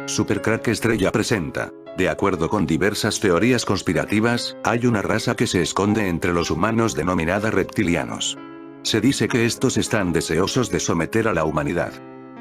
Supercrack Estrella presenta. De acuerdo con diversas teorías conspirativas, hay una raza que se esconde entre los humanos denominada reptilianos. Se dice que estos están deseosos de someter a la humanidad.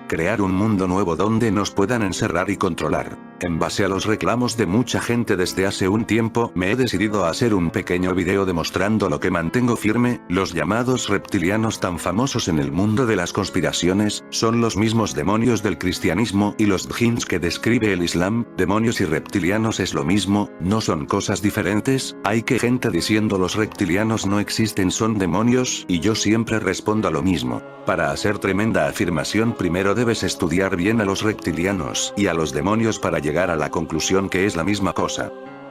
Crear un mundo nuevo donde nos puedan encerrar y controlar. En base a los reclamos de mucha gente desde hace un tiempo, me he decidido a hacer un pequeño video demostrando lo que mantengo firme: los llamados reptilianos tan famosos en el mundo de las conspiraciones, son los mismos demonios del cristianismo y los djinns que describe el islam. Demonios y reptilianos es lo mismo, no son cosas diferentes. Hay que gente diciendo los reptilianos no existen, son demonios, y yo siempre respondo a lo mismo. Para hacer tremenda afirmación primero debes estudiar bien a los reptilianos y a los demonios para llegar a la conclusión que es la misma cosa.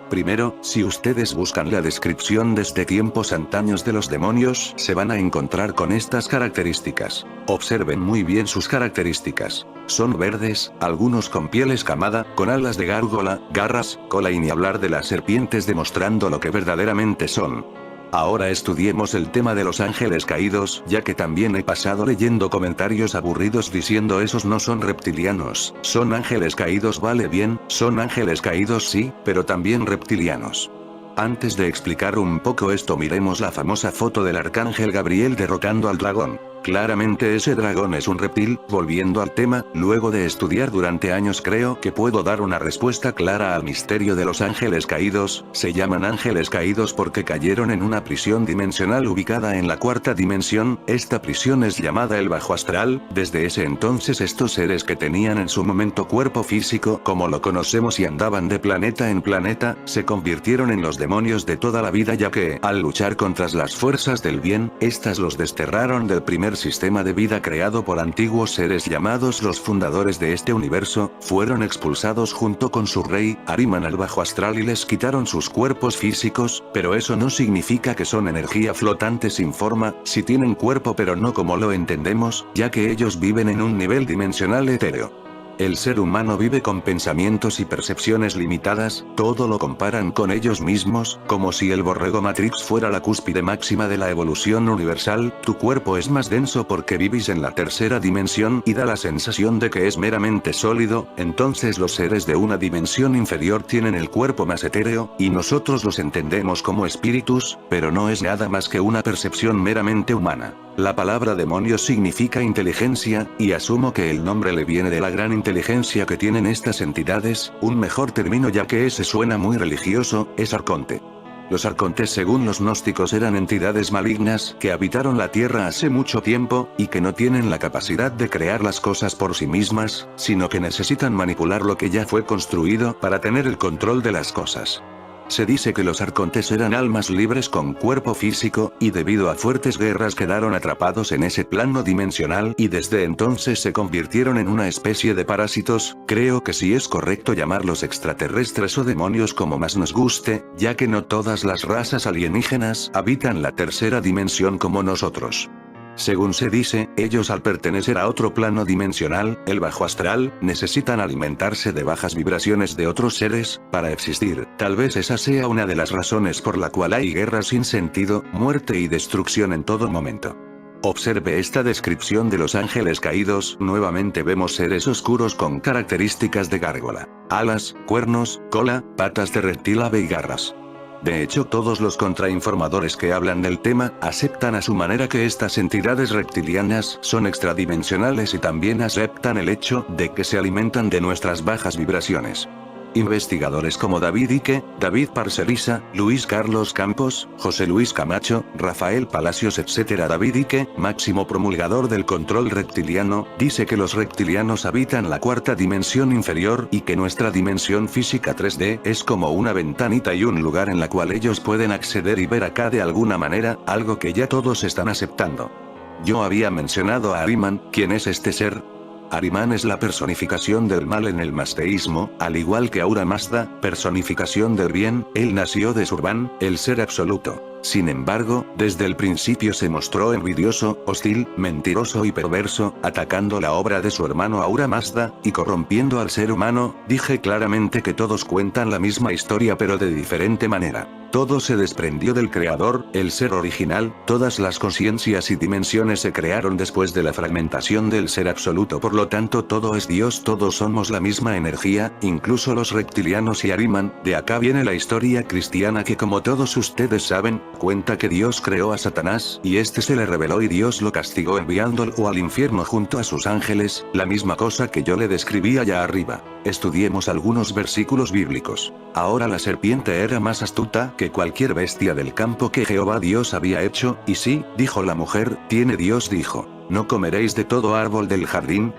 Primero, si ustedes buscan la descripción desde tiempos antaños de los demonios, se van a encontrar con estas características. Observen muy bien sus características. Son verdes, algunos con piel escamada, con alas de gárgola, garras, cola y ni hablar de las serpientes, demostrando lo que verdaderamente son. Ahora estudiemos el tema de los ángeles caídos, ya que también he pasado leyendo comentarios aburridos diciendo esos no son reptilianos, son ángeles caídos. Vale, bien, son ángeles caídos sí, pero también reptilianos. Antes de explicar un poco esto, miremos la famosa foto del arcángel Gabriel derrotando al dragón. Claramente ese dragón es un reptil. Volviendo al tema, luego de estudiar durante años creo que puedo dar una respuesta clara al misterio de los ángeles caídos. Se llaman ángeles caídos porque cayeron en una prisión dimensional ubicada en la cuarta dimensión. Esta prisión es llamada el bajo astral. Desde ese entonces estos seres que tenían en su momento cuerpo físico como lo conocemos y andaban de planeta en planeta, se convirtieron en los demonios de toda la vida, ya que, al luchar contra las fuerzas del bien, estas los desterraron del primer sistema de vida creado por antiguos seres llamados los fundadores de este universo. Fueron expulsados junto con su rey, Ahriman, al bajo astral y les quitaron sus cuerpos físicos, pero eso no significa que son energía flotante sin forma. Si tienen cuerpo pero no como lo entendemos, ya que ellos viven en un nivel dimensional etéreo. El ser humano vive con pensamientos y percepciones limitadas, todo lo comparan con ellos mismos, como si el borrego Matrix fuera la cúspide máxima de la evolución universal. Tu cuerpo es más denso porque vivís en la tercera dimensión y da la sensación de que es meramente sólido. Entonces los seres de una dimensión inferior tienen el cuerpo más etéreo, y nosotros los entendemos como espíritus, pero no es nada más que una percepción meramente humana. La palabra demonio significa inteligencia, y asumo que el nombre le viene de la gran inteligencia que tienen estas entidades. Un mejor término, ya que ese suena muy religioso, es arconte. Los arcontes, según los gnósticos, eran entidades malignas que habitaron la tierra hace mucho tiempo, y que no tienen la capacidad de crear las cosas por sí mismas, sino que necesitan manipular lo que ya fue construido para tener el control de las cosas. Se dice que los arcontes eran almas libres con cuerpo físico, y debido a fuertes guerras quedaron atrapados en ese plano dimensional y desde entonces se convirtieron en una especie de parásitos. Creo que sí es correcto llamarlos extraterrestres o demonios como más nos guste, ya que no todas las razas alienígenas habitan la tercera dimensión como nosotros. Según se dice, ellos, al pertenecer a otro plano dimensional, el bajo astral, necesitan alimentarse de bajas vibraciones de otros seres para existir. Tal vez esa sea una de las razones por la cual hay guerras sin sentido, muerte y destrucción en todo momento. Observe esta descripción de los ángeles caídos. Nuevamente vemos seres oscuros con características de gárgola, alas, cuernos, cola, patas de reptil, ave y garras. De hecho, todos los contrainformadores que hablan del tema, aceptan a su manera que estas entidades reptilianas son extradimensionales y también aceptan el hecho de que se alimentan de nuestras bajas vibraciones. Investigadores como David Icke, David Parcerisa, Luis Carlos Campos, José Luis Camacho, Rafael Palacios etc. David Icke, máximo promulgador del control reptiliano, dice que los reptilianos habitan la cuarta dimensión inferior y que nuestra dimensión física 3D es como una ventanita y un lugar en la cual ellos pueden acceder y ver acá de alguna manera, algo que ya todos están aceptando. Yo había mencionado a Ahriman. ¿Quién es este ser? Ahriman es la personificación del mal en el mazdeísmo, al igual que Ahura Mazda, personificación del bien. Él nació de Surban, el ser absoluto. Sin embargo, desde el principio se mostró envidioso, hostil, mentiroso y perverso, atacando la obra de su hermano Ahura Mazda, y corrompiendo al ser humano. Dije claramente que todos cuentan la misma historia pero de diferente manera. Todo se desprendió del creador, el ser original, todas las conciencias y dimensiones se crearon después de la fragmentación del ser absoluto, por lo tanto todo es Dios, todos somos la misma energía, incluso los reptilianos y Ahriman. De acá viene la historia cristiana que, como todos ustedes saben, cuenta que Dios creó a Satanás, y este se le rebeló y Dios lo castigó enviándolo al infierno junto a sus ángeles, la misma cosa que yo le describí allá arriba. Estudiemos algunos versículos bíblicos. Ahora la serpiente era más astuta que cualquier bestia del campo que Jehová Dios había hecho, y sí, dijo la mujer, tiene Dios dijo, ¿no comeréis de todo árbol del jardín?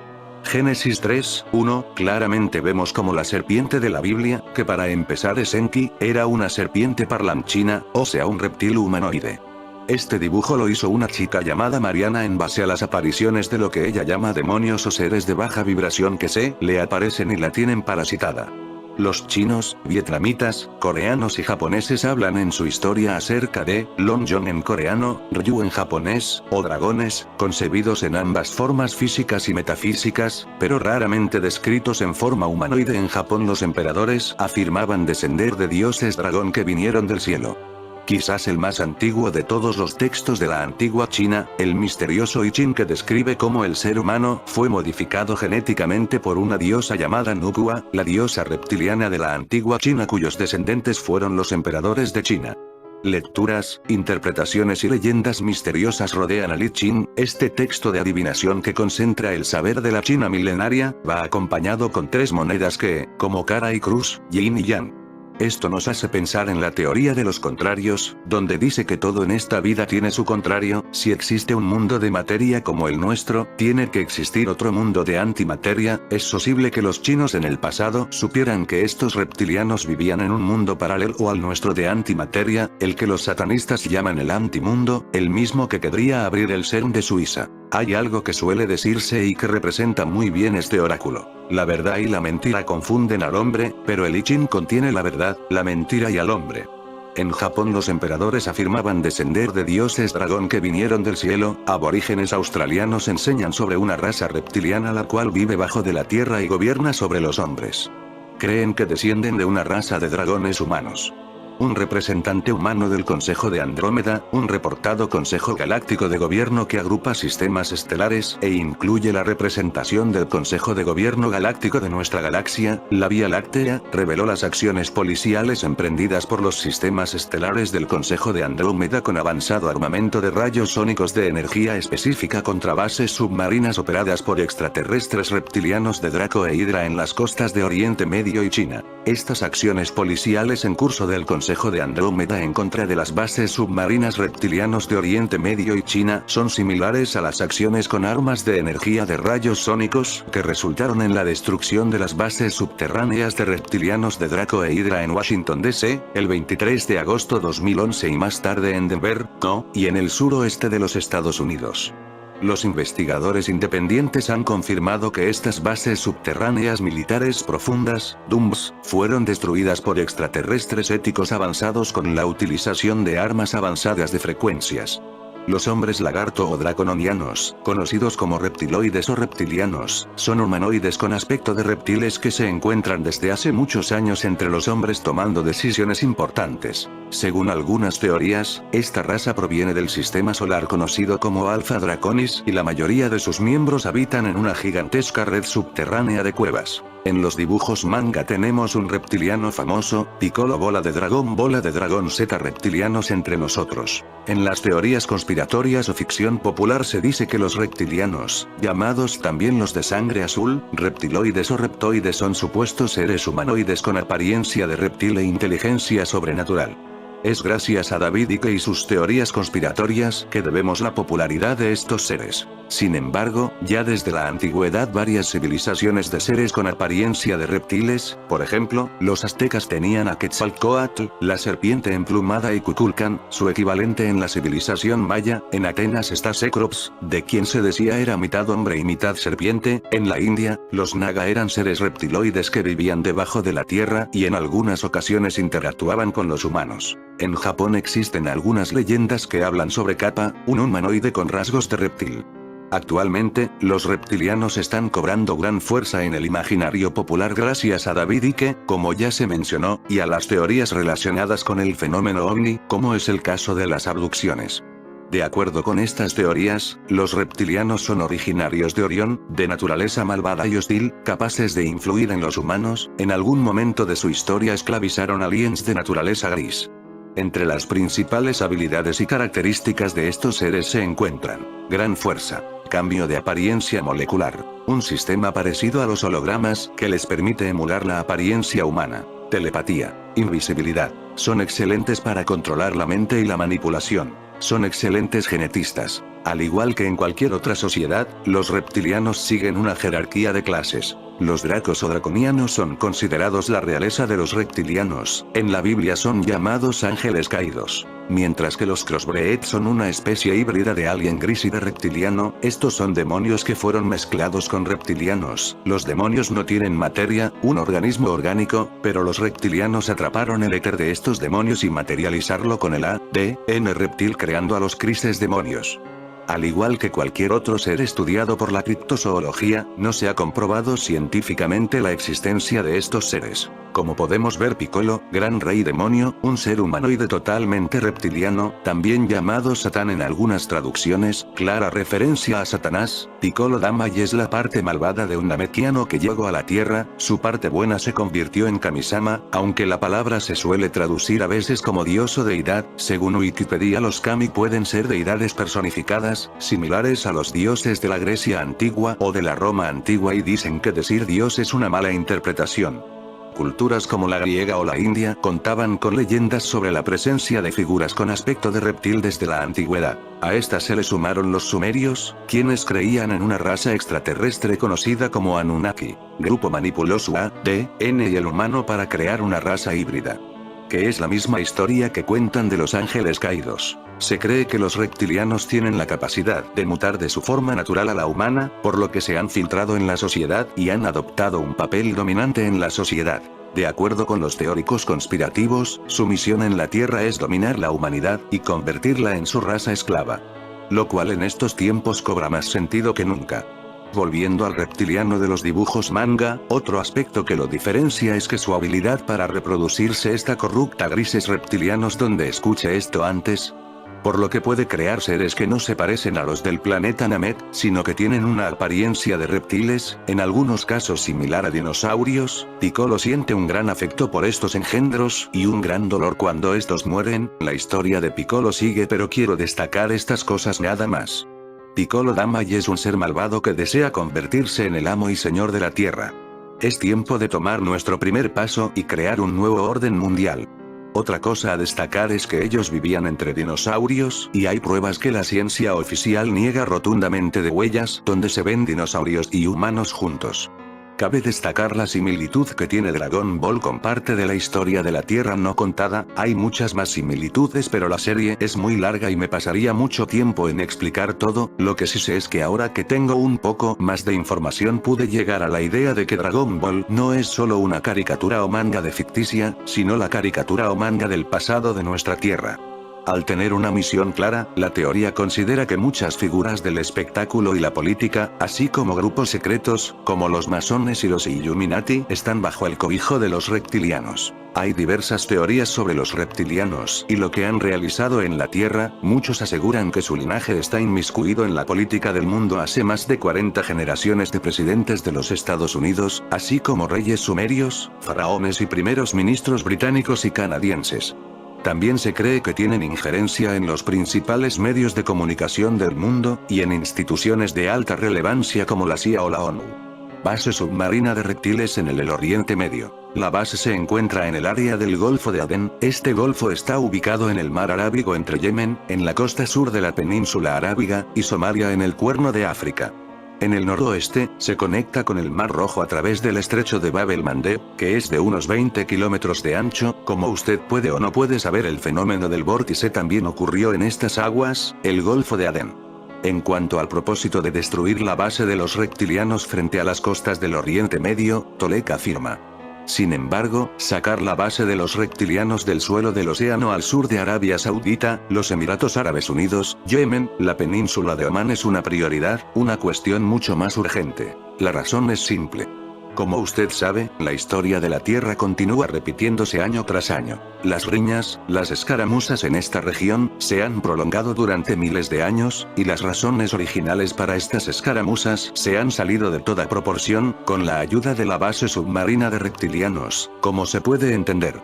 Génesis 3:1, claramente vemos como la serpiente de la Biblia, que para empezar es Enki, era una serpiente parlanchina, o sea un reptil humanoide. Este dibujo lo hizo una chica llamada Mariana en base a las apariciones de lo que ella llama demonios o seres de baja vibración que se le aparecen y la tienen parasitada. Los chinos, vietnamitas, coreanos y japoneses hablan en su historia acerca de Longjong en coreano, Ryu en japonés, o dragones, concebidos en ambas formas físicas y metafísicas, pero raramente descritos en forma humanoide. En Japón los emperadores afirmaban descender de dioses dragón que vinieron del cielo. Quizás el más antiguo de todos los textos de la antigua China, el misterioso I Ching, que describe cómo el ser humano fue modificado genéticamente por una diosa llamada Nukua, la diosa reptiliana de la antigua China cuyos descendientes fueron los emperadores de China. Lecturas, interpretaciones y leyendas misteriosas rodean al I Ching, este texto de adivinación que concentra el saber de la China milenaria, va acompañado con 3 monedas que, como cara y cruz, yin y yang. Esto nos hace pensar en la teoría de los contrarios, donde dice que todo en esta vida tiene su contrario. Si existe un mundo de materia como el nuestro, tiene que existir otro mundo de antimateria. Es posible que los chinos en el pasado supieran que estos reptilianos vivían en un mundo paralelo al nuestro de antimateria, el que los satanistas llaman el antimundo, el mismo que querría abrir el CERN de Suiza. Hay algo que suele decirse y que representa muy bien este oráculo. La verdad y la mentira confunden al hombre, pero el I Ching contiene la verdad, la mentira y al hombre. En Japón los emperadores afirmaban descender de dioses dragón que vinieron del cielo. Aborígenes australianos enseñan sobre una raza reptiliana la cual vive bajo de la tierra y gobierna sobre los hombres. Creen que descienden de una raza de dragones humanos. Un representante humano del Consejo de Andrómeda, un reportado Consejo Galáctico de Gobierno que agrupa sistemas estelares e incluye la representación del Consejo de Gobierno Galáctico de nuestra galaxia, la Vía Láctea, reveló las acciones policiales emprendidas por los sistemas estelares del Consejo de Andrómeda con avanzado armamento de rayos sónicos de energía específica contra bases submarinas operadas por extraterrestres reptilianos de Draco e Hydra en las costas de Oriente Medio y China. Estas acciones policiales en curso del Consejo de Andrómeda en contra de las bases submarinas reptilianos de Oriente Medio y China son similares a las acciones con armas de energía de rayos sónicos que resultaron en la destrucción de las bases subterráneas de reptilianos de Draco e Hydra en Washington D.C., el 23 de agosto 2011 y más tarde en Denver, No., y en el suroeste de los Estados Unidos. Los investigadores independientes han confirmado que estas bases subterráneas militares profundas, DUMBs, fueron destruidas por extraterrestres éticos avanzados con la utilización de armas avanzadas de frecuencias. Los hombres lagarto o dracononianos, conocidos como reptiloides o reptilianos, son humanoides con aspecto de reptiles que se encuentran desde hace muchos años entre los hombres tomando decisiones importantes. Según algunas teorías, esta raza proviene del sistema solar conocido como Alpha Draconis y la mayoría de sus miembros habitan en una gigantesca red subterránea de cuevas. En los dibujos manga tenemos un reptiliano famoso, Piccolo Bola de Dragón Z reptilianos entre nosotros. En las teorías conspiratorias o ficción popular se dice que los reptilianos, llamados también los de sangre azul, reptiloides o reptoides son supuestos seres humanoides con apariencia de reptil e inteligencia sobrenatural. Es gracias a David Icke y sus teorías conspiratorias que debemos la popularidad de estos seres. Sin embargo, ya desde la antigüedad varias civilizaciones de seres con apariencia de reptiles, por ejemplo, los aztecas tenían a Quetzalcóatl, la serpiente emplumada, y Kukulcán, su equivalente en la civilización maya. En Atenas está Cecrops, de quien se decía era mitad hombre y mitad serpiente. En la India, los naga eran seres reptiloides que vivían debajo de la tierra y en algunas ocasiones interactuaban con los humanos. En Japón existen algunas leyendas que hablan sobre Kappa, un humanoide con rasgos de reptil. Actualmente, los reptilianos están cobrando gran fuerza en el imaginario popular gracias a David Icke, como ya se mencionó, y a las teorías relacionadas con el fenómeno ovni, como es el caso de las abducciones. De acuerdo con estas teorías, los reptilianos son originarios de Orión, de naturaleza malvada y hostil, capaces de influir en los humanos. En algún momento de su historia esclavizaron aliens de naturaleza gris. Entre las principales habilidades y características de estos seres se encuentran: gran fuerza, cambio de apariencia molecular, un sistema parecido a los hologramas que les permite emular la apariencia humana, telepatía, invisibilidad, son excelentes para controlar la mente y la manipulación, son excelentes genetistas. Al igual que en cualquier otra sociedad, los reptilianos siguen una jerarquía de clases. Los dracos o draconianos son considerados la realeza de los reptilianos. En la Biblia son llamados ángeles caídos. Mientras que los crossbreed son una especie híbrida de alien gris y de reptiliano, estos son demonios que fueron mezclados con reptilianos. Los demonios no tienen materia, un organismo orgánico, pero los reptilianos atraparon el éter de estos demonios y materializarlo con el ADN reptil, creando a los crises demonios. Al igual que cualquier otro ser estudiado por la criptozoología, no se ha comprobado científicamente la existencia de estos seres. Como podemos ver, Piccolo, gran rey demonio, un ser humanoide totalmente reptiliano, también llamado Satán en algunas traducciones, clara referencia a Satanás. Piccolo Damai es la parte malvada de un Namekiano que llegó a la Tierra, su parte buena se convirtió en Kami-sama, aunque la palabra se suele traducir a veces como dios o deidad. Según Wikipedia, los Kami pueden ser deidades personificadas, similares a los dioses de la Grecia antigua o de la Roma antigua, y dicen que decir dios es una mala interpretación. Culturas como la griega o la india contaban con leyendas sobre la presencia de figuras con aspecto de reptil desde la antigüedad. A estas se le sumaron los sumerios, quienes creían en una raza extraterrestre conocida como Anunnaki. Grupo manipuló su ADN y el humano para crear una raza híbrida, que es la misma historia que cuentan de los ángeles caídos. Se cree que los reptilianos tienen la capacidad de mutar de su forma natural a la humana, por lo que se han filtrado en la sociedad y han adoptado un papel dominante en la sociedad. De acuerdo con los teóricos conspirativos, su misión en la Tierra es dominar la humanidad y convertirla en su raza esclava. Lo cual en estos tiempos cobra más sentido que nunca. Volviendo al reptiliano de los dibujos manga, otro aspecto que lo diferencia es que su habilidad para reproducirse está corrupta. Grises reptilianos, donde escuche esto antes, por lo que puede crear seres que no se parecen a los del planeta Namek, sino que tienen una apariencia de reptiles, en algunos casos similar a dinosaurios. Piccolo siente un gran afecto por estos engendros, y un gran dolor cuando estos mueren. La historia de Piccolo sigue, pero quiero destacar estas cosas nada más. Piccolo Damai es un ser malvado que desea convertirse en el amo y señor de la Tierra. Es tiempo de tomar nuestro primer paso y crear un nuevo orden mundial. Otra cosa a destacar es que ellos vivían entre dinosaurios, y hay pruebas que la ciencia oficial niega rotundamente de huellas donde se ven dinosaurios y humanos juntos. Cabe destacar la similitud que tiene Dragon Ball con parte de la historia de la Tierra no contada. Hay muchas más similitudes, pero la serie es muy larga y me pasaría mucho tiempo en explicar todo. Lo que sí sé es que ahora que tengo un poco más de información pude llegar a la idea de que Dragon Ball no es solo una caricatura o manga de ficticia, sino la caricatura o manga del pasado de nuestra Tierra. Al tener una misión clara, la teoría considera que muchas figuras del espectáculo y la política, así como grupos secretos, como los masones y los Illuminati, están bajo el cobijo de los reptilianos. Hay diversas teorías sobre los reptilianos y lo que han realizado en la Tierra. Muchos aseguran que su linaje está inmiscuido en la política del mundo hace más de 40 generaciones de presidentes de los Estados Unidos, así como reyes sumerios, faraones y primeros ministros británicos y canadienses. También se cree que tienen injerencia en los principales medios de comunicación del mundo, y en instituciones de alta relevancia como la CIA o la ONU. Base submarina de reptiles en el Oriente Medio. La base se encuentra en el área del Golfo de Adén. Este golfo está ubicado en el mar Arábigo entre Yemen, en la costa sur de la península arábiga, y Somalia en el Cuerno de África. En el noroeste, se conecta con el Mar Rojo a través del estrecho de Bab el-Mandeb, que es de unos 20 kilómetros de ancho. Como usted puede o no puede saber, el fenómeno del vórtice también ocurrió en estas aguas, el Golfo de Adén. En cuanto al propósito de destruir la base de los reptilianos frente a las costas del Oriente Medio, Tolek afirma: sin embargo, sacar la base de los reptilianos del suelo del océano al sur de Arabia Saudita, los Emiratos Árabes Unidos, Yemen, la península de Omán es una prioridad, una cuestión mucho más urgente. La razón es simple. Como usted sabe, la historia de la Tierra continúa repitiéndose año tras año. Las riñas, las escaramuzas en esta región, se han prolongado durante miles de años, y las razones originales para estas escaramuzas se han salido de toda proporción, con la ayuda de la base submarina de reptilianos, como se puede entender.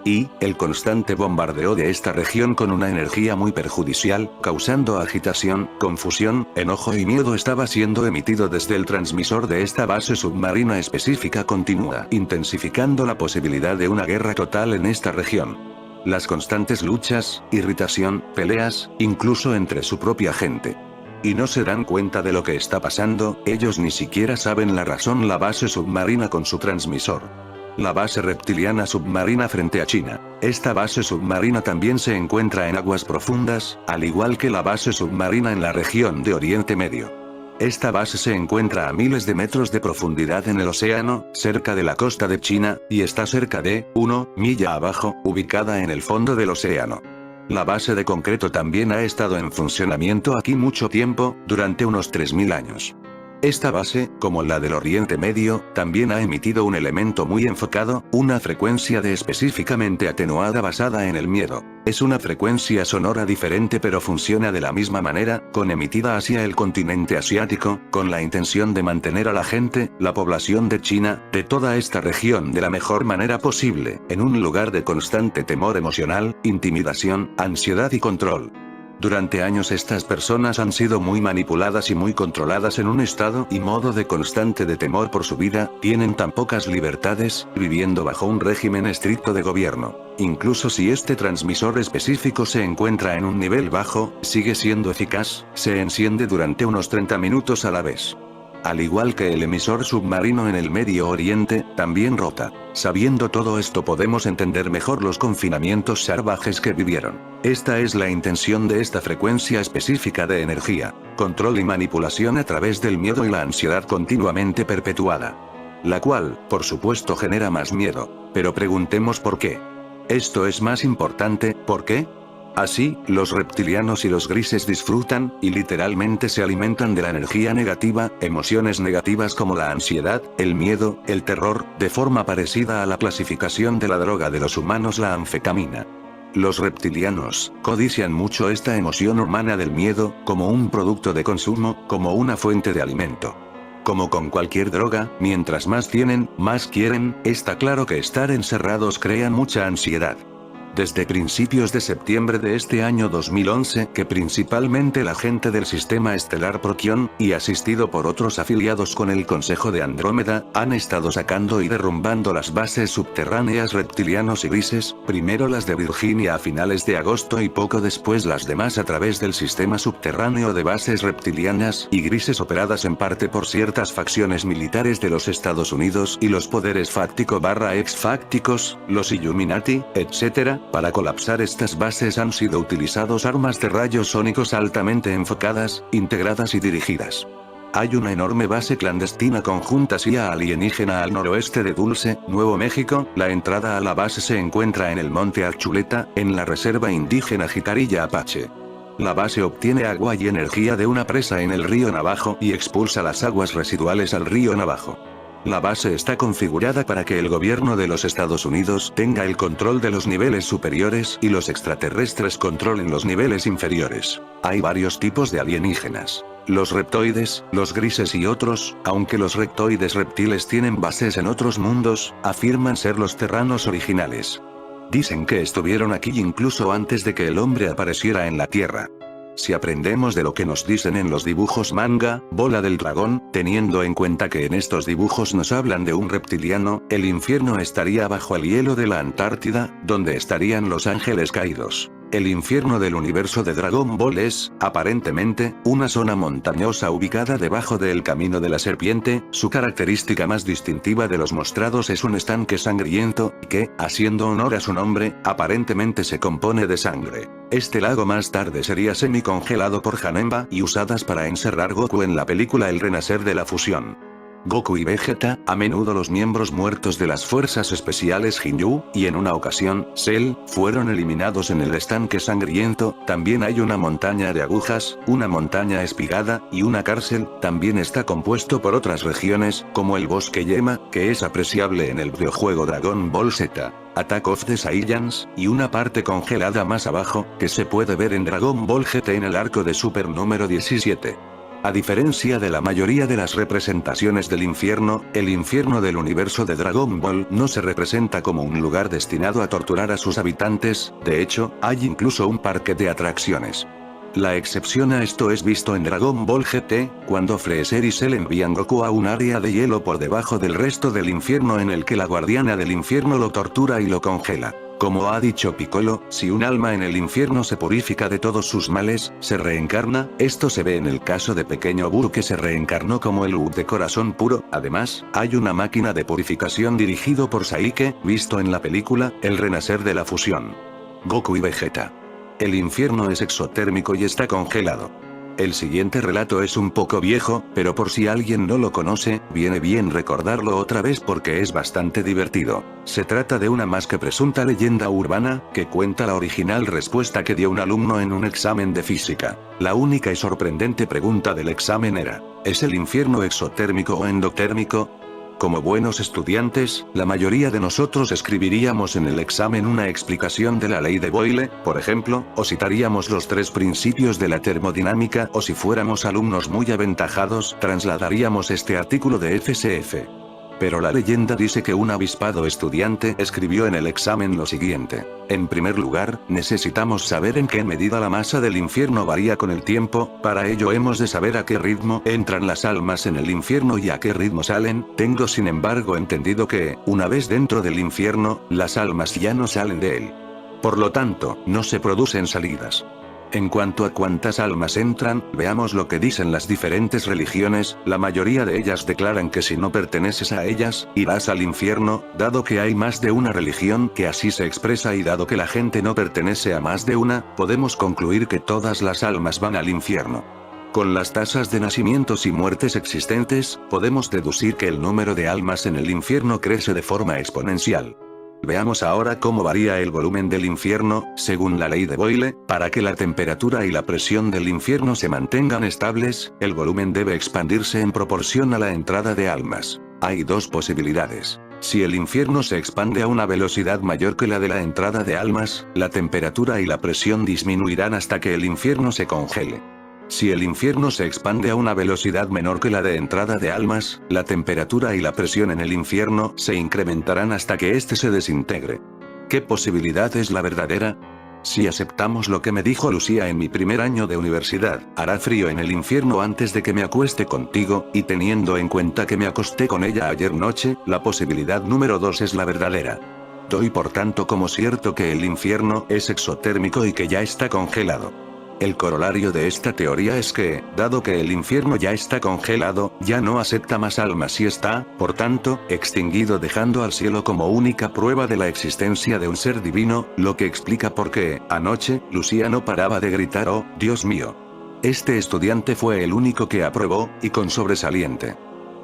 Y, el constante bombardeo de esta región con una energía muy perjudicial, causando agitación, confusión, enojo y miedo estaba siendo emitido desde el transmisor de esta base submarina específica continua, intensificando la posibilidad de una guerra total en esta región. Las constantes luchas, irritación, peleas, incluso entre su propia gente. Y no se dan cuenta de lo que está pasando, ellos ni siquiera saben la razón. La base submarina con su transmisor. La base reptiliana submarina frente a China. Esta base submarina también se encuentra en aguas profundas, al igual que la base submarina en la región de Oriente Medio. Esta base se encuentra a miles de metros de profundidad en el océano, cerca de la costa de China, y está cerca de 1 milla abajo, ubicada en el fondo del océano. La base de concreto también ha estado en funcionamiento aquí mucho tiempo, durante unos 3000 años. Esta base, como la del Oriente Medio, también ha emitido un elemento muy enfocado, una frecuencia de específicamente atenuada basada en el miedo. Es una frecuencia sonora diferente pero funciona de la misma manera, con emitida hacia el continente asiático, con la intención de mantener a la gente, la población de China, de toda esta región de la mejor manera posible, en un lugar de constante temor emocional, intimidación, ansiedad y control. Durante años estas personas han sido muy manipuladas y muy controladas en un estado y modo de constante de temor por su vida, tienen tan pocas libertades, viviendo bajo un régimen estricto de gobierno. Incluso si este transmisor específico se encuentra en un nivel bajo, sigue siendo eficaz, se enciende durante unos 30 minutos a la vez. Al igual que el emisor submarino en el Medio Oriente, también rota. Sabiendo todo esto podemos entender mejor los confinamientos salvajes que vivieron. Esta es la intención de esta frecuencia específica de energía, control y manipulación a través del miedo y la ansiedad continuamente perpetuada. La cual, por supuesto, genera más miedo. Pero preguntemos por qué. Esto es más importante, ¿por qué? Así, los reptilianos y los grises disfrutan, y literalmente se alimentan de la energía negativa, emociones negativas como la ansiedad, el miedo, el terror, de forma parecida a la clasificación de la droga de los humanos, la anfetamina. Los reptilianos codician mucho esta emoción humana del miedo, como un producto de consumo, como una fuente de alimento. Como con cualquier droga, mientras más tienen, más quieren. Está claro que estar encerrados crea mucha ansiedad. Desde principios de septiembre de este año 2011, que principalmente la gente del sistema estelar Procyon, y asistido por otros afiliados con el Consejo de Andrómeda, han estado sacando y derrumbando las bases subterráneas reptilianos y grises, primero las de Virginia a finales de agosto y poco después las demás a través del sistema subterráneo de bases reptilianas y grises operadas en parte por ciertas facciones militares de los Estados Unidos y los poderes fáctico/ex-fácticos, los Illuminati, etc. Para colapsar estas bases han sido utilizados armas de rayos sónicos altamente enfocadas, integradas y dirigidas. Hay una enorme base clandestina conjunta CIA alienígena al noroeste de Dulce, Nuevo México. La entrada a la base se encuentra en el Monte Archuleta, en la reserva indígena Jicarilla Apache. La base obtiene agua y energía de una presa en el río Navajo y expulsa las aguas residuales al río Navajo. La base está configurada para que el gobierno de los Estados Unidos tenga el control de los niveles superiores y los extraterrestres controlen los niveles inferiores. Hay varios tipos de alienígenas. Los reptoides, los grises y otros, aunque los reptoides reptiles tienen bases en otros mundos, afirman ser los terranos originales. Dicen que estuvieron aquí incluso antes de que el hombre apareciera en la Tierra. si aprendemos de lo que nos dicen en los dibujos manga, Bola del Dragón, teniendo en cuenta que en estos dibujos nos hablan de un reptiliano, el infierno estaría bajo el hielo de la Antártida, donde estarían los ángeles caídos. El infierno del universo de Dragon Ball es, aparentemente, una zona montañosa ubicada debajo del camino de la serpiente. Su característica más distintiva de los mostrados es un estanque sangriento, que, haciendo honor a su nombre, aparentemente se compone de sangre. Este lago más tarde sería semi-congelado por Janemba y usadas para encerrar Goku en la película El Renacer de la Fusión. Goku y Vegeta, a menudo los miembros muertos de las fuerzas especiales Ginyu, y en una ocasión, Cell, fueron eliminados en el estanque sangriento. También hay una montaña de agujas, una montaña espigada, y una cárcel. También está compuesto por otras regiones, como el bosque Yema, que es apreciable en el videojuego Dragon Ball Z. Attack of the Saiyans, y una parte congelada más abajo, que se puede ver en Dragon Ball GT en el arco de Super número 17. A diferencia de la mayoría de las representaciones del infierno, el infierno del universo de Dragon Ball no se representa como un lugar destinado a torturar a sus habitantes. De hecho, hay incluso un parque de atracciones. La excepción a esto es visto en Dragon Ball GT, cuando Freezer y Cell envían Goku a un área de hielo por debajo del resto del infierno en el que la guardiana del infierno lo tortura y lo congela. Como ha dicho Piccolo, si un alma en el infierno se purifica de todos sus males, se reencarna. Esto se ve en el caso de Pequeño Buu, que se reencarnó como el Buu de corazón puro. Además, hay una máquina de purificación dirigido por Saike, visto en la película El Renacer de la Fusión. Goku y Vegeta. El infierno es exotérmico y está congelado. El siguiente relato es un poco viejo, pero por si alguien no lo conoce, viene bien recordarlo otra vez porque es bastante divertido. Se trata de una más que presunta leyenda urbana, que cuenta la original respuesta que dio un alumno en un examen de física. La única y sorprendente pregunta del examen era: ¿es el infierno exotérmico o endotérmico? Como buenos estudiantes, la mayoría de nosotros escribiríamos en el examen una explicación de la ley de Boyle, por ejemplo, o citaríamos los 3 principios de la termodinámica, o si fuéramos alumnos muy aventajados, trasladaríamos este artículo de FSF. Pero la leyenda dice que un avispado estudiante escribió en el examen lo siguiente: en primer lugar, necesitamos saber en qué medida la masa del infierno varía con el tiempo. Para ello hemos de saber a qué ritmo entran las almas en el infierno y a qué ritmo salen. Tengo sin embargo entendido que, una vez dentro del infierno, las almas ya no salen de él. Por lo tanto, no se producen salidas. En cuanto a cuántas almas entran, veamos lo que dicen las diferentes religiones. La mayoría de ellas declaran que si no perteneces a ellas, irás al infierno. Dado que hay más de una religión que así se expresa y dado que la gente no pertenece a más de una, podemos concluir que todas las almas van al infierno. Con las tasas de nacimientos y muertes existentes, podemos deducir que el número de almas en el infierno crece de forma exponencial. Veamos ahora cómo varía el volumen del infierno. Según la ley de Boyle, para que la temperatura y la presión del infierno se mantengan estables, el volumen debe expandirse en proporción a la entrada de almas. Hay 2 posibilidades. Si el infierno se expande a una velocidad mayor que la de la entrada de almas, la temperatura y la presión disminuirán hasta que el infierno se congele. Si el infierno se expande a una velocidad menor que la de entrada de almas, la temperatura y la presión en el infierno se incrementarán hasta que éste se desintegre. ¿Qué posibilidad es la verdadera? Si aceptamos lo que me dijo Lucía en mi primer año de universidad, hará frío en el infierno antes de que me acueste contigo, y teniendo en cuenta que me acosté con ella ayer noche, la posibilidad número 2 es la verdadera. Doy por tanto como cierto que el infierno es exotérmico y que ya está congelado. El corolario de esta teoría es que, dado que el infierno ya está congelado, ya no acepta más almas y está, por tanto, extinguido, dejando al cielo como única prueba de la existencia de un ser divino, lo que explica por qué, anoche, Lucía no paraba de gritar: «¡Oh, Dios mío!». Este estudiante fue el único que aprobó, y con sobresaliente.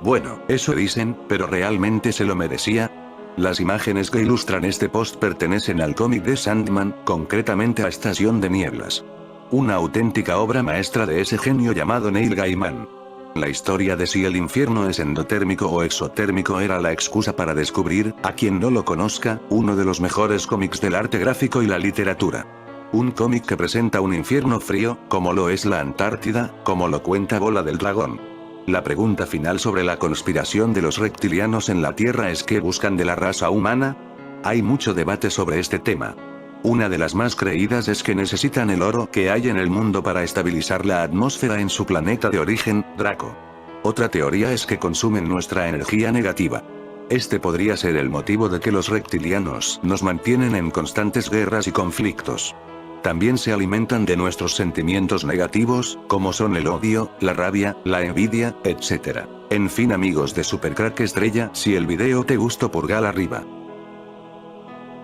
Bueno, eso dicen, pero ¿realmente se lo merecía? Las imágenes que ilustran este post pertenecen al cómic de Sandman, concretamente a Estación de Nieblas. Una auténtica obra maestra de ese genio llamado Neil Gaiman. La historia de si el infierno es endotérmico o exotérmico era la excusa para descubrir, a quien no lo conozca, uno de los mejores cómics del arte gráfico y la literatura. Un cómic que presenta un infierno frío, como lo es la Antártida, como lo cuenta Bola del Dragón. La pregunta final sobre la conspiración de los reptilianos en la Tierra es: ¿qué buscan de la raza humana? Hay mucho debate sobre este tema. Una de las más creídas es que necesitan el oro que hay en el mundo para estabilizar la atmósfera en su planeta de origen, Draco. Otra teoría es que consumen nuestra energía negativa. Este podría ser el motivo de que los reptilianos nos mantienen en constantes guerras y conflictos. También se alimentan de nuestros sentimientos negativos, como son el odio, la rabia, la envidia, etc. En fin amigos de Supercrack Estrella, si el video te gustó pulgar arriba.